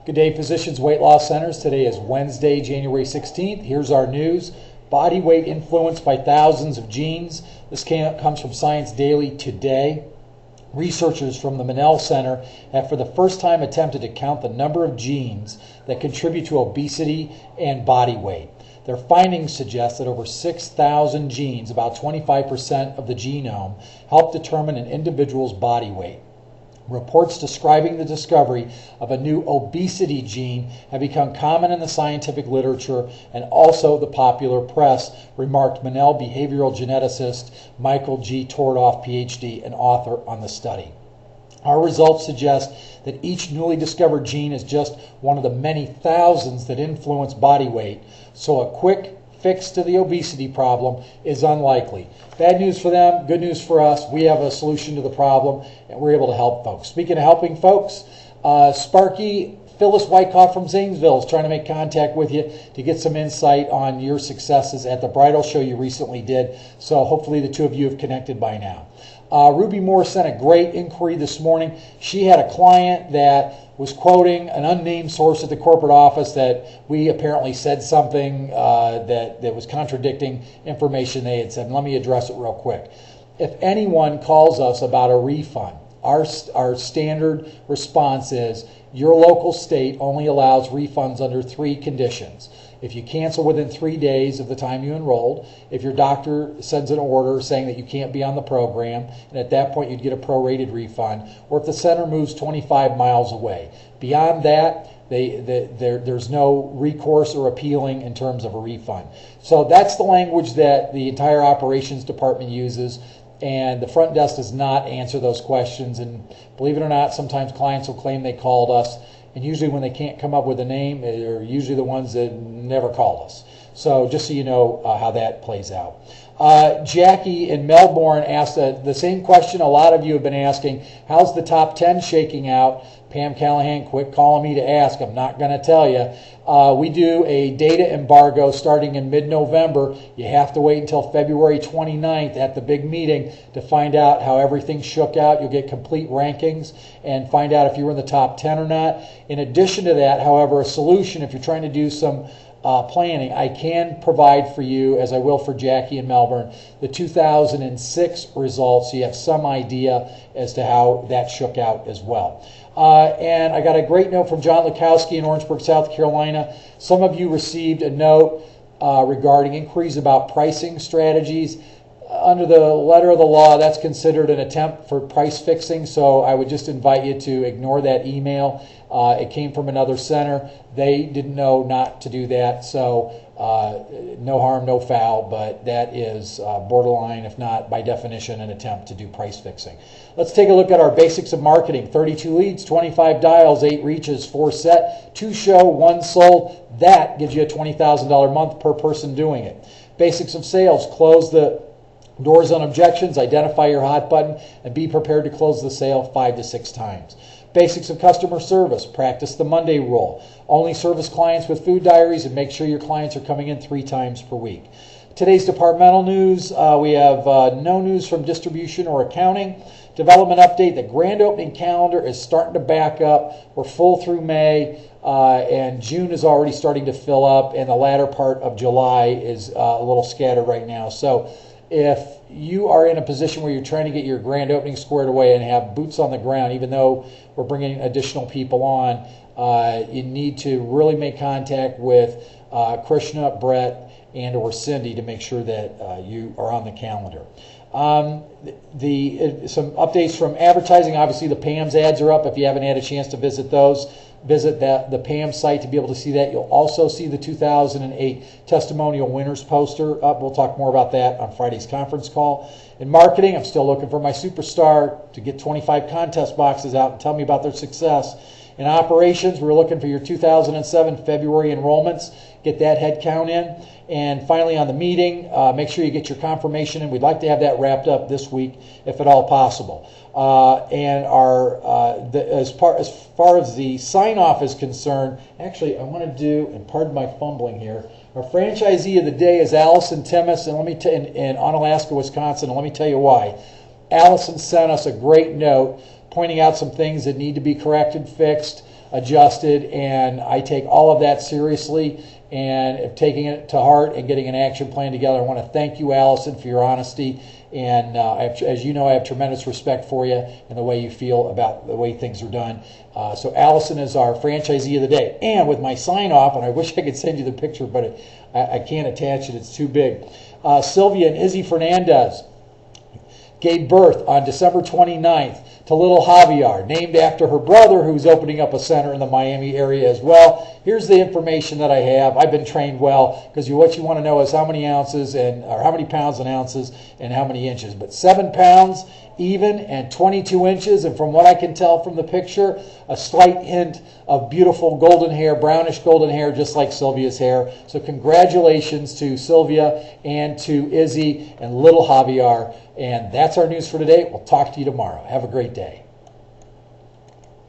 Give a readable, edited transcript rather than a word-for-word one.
Good day, Physicians Weight Loss Centers. Today is Wednesday, January 16th. Here's our news. Body weight influenced by thousands of genes. This comes from Science Daily today. Researchers from the Pwlc Center have for the first time attempted to count the number of genes that contribute to obesity and body weight. Their findings suggest that over 6,000 genes, about 25% of the genome, help determine an individual's body weight. Reports describing the discovery of a new obesity gene have become common in the scientific literature and also the popular press, remarked Pwlc behavioral geneticist Michael G. Tordoff, PhD, and author on the study. Our results suggest that each newly discovered gene is just one of the many thousands that influence body weight, so a quick fix to the obesity problem is unlikely. Bad news for them, good news for us. We have a solution to the problem, and we're able to help folks. Speaking of helping folks, Sparky Phyllis Wyckoff from Zanesville is trying to make contact with you to get some insight on your successes at the bridal show you recently did. So hopefully the two of you have connected by now. Ruby Moore sent a great inquiry this morning. She had a client that was quoting an unnamed source at the corporate office that we apparently said something that was contradicting information they had said. And let me address it real quick. If anyone calls us about a refund, our standard response is your local state only allows refunds under 3 conditions. If you cancel within 3 days of the time you enrolled, if your doctor sends an order saying that you can't be on the program, and at that point you'd get a prorated refund, or if the center moves 25 miles away. Beyond that, there's no recourse or appealing in terms of a refund. So that's the language that the entire operations department uses, and the front desk does not answer those questions. And believe it or not, sometimes clients will claim they called us, and usually when they can't come up with a name, they're usually the ones that never called us. So just so you know how that plays out. Jackie in Melbourne asked the same question a lot of you have been asking. How's the top 10 shaking out? Pam Callahan, quit calling me to ask. I'm not going to tell you. We do a data embargo starting in mid-November. You have to wait until February 29th at the big meeting to find out how everything shook out. You'll get complete rankings and find out if you were in the top 10 or not. In addition to that, however, a solution, if you're trying to do some planning, I can provide for you, as I will for Jackie in Melbourne, the 2006 results, so you have some idea as to how that shook out as well. And I got a great note from John Lukowski in Orangeburg, South Carolina. Some of you received a note regarding inquiries about pricing strategies. Under the letter of the law, that's considered an attempt for price fixing, so I would just invite you to ignore that email. It came from another center. They didn't know not to do that, so no harm, no foul, but that is borderline, if not by definition, an attempt to do price fixing. Let's take a look at our basics of marketing. 32 leads, 25 dials, 8 reaches, 4 set, 2 show, 1 sold. That gives you a $20,000 month per person doing it. Basics of sales, close the doors on objections, identify your hot button, and be prepared to close the sale 5 to 6 times. Basics of customer service, practice the Monday rule. Only service clients with food diaries and make sure your clients are coming in 3 times per week. Today's departmental news, we have no news from distribution or accounting. Development update, the grand opening calendar is starting to back up. We're full through May, and June is already starting to fill up, and the latter part of July is a little scattered right now. So if you are in a position where you're trying to get your grand opening squared away and have boots on the ground, even though we're bringing additional people on, you need to really make contact with Krishna, Brett, and or Cindy to make sure that you are on the calendar. Some updates from advertising. Obviously, the PAM's ads are up. If you haven't had a chance to visit those, visit the PAM site to be able to see that. You'll also see the 2008 testimonial winners poster up. We'll talk more about that on Friday's conference call. In marketing, I'm still looking for my superstar to get 25 contest boxes out and tell me about their success. In operations, we're looking for your 2007 February enrollments. Get that head count in. And finally, on the meeting, make sure you get your confirmation in. We'd like to have that wrapped up this week, if at all possible. And as far as the sign-off is concerned, actually, I want to do, and pardon my fumbling here, our franchisee of the day is Allison Timmis, and in Onalaska, Wisconsin. And let me tell you why. Allison sent us a great note pointing out some things that need to be corrected, fixed. adjusted, and I take all of that seriously and taking it to heart and getting an action plan together. I want to thank you, Allison, for your honesty. And as you know, I have tremendous respect for you and the way you feel about the way things are done. So Allison is our franchisee of the day. And with my sign off, and I wish I could send you the picture, but I can't attach it. It's too big. Sylvia and Izzy Fernandez gave birth on December 29th to little Javier, named after her brother, who's opening up a center in the Miami area as well. Here's the information that I have. I've been trained well, because what you want to know is how many ounces or how many pounds and ounces and how many inches. But 7 pounds even and 22 inches, and from what I can tell from the picture, a slight hint of beautiful golden hair, brownish golden hair, just like Sylvia's hair. So congratulations to Sylvia and to Izzy and little Javier. And that's our news for today. We'll talk to you tomorrow. Have a great day.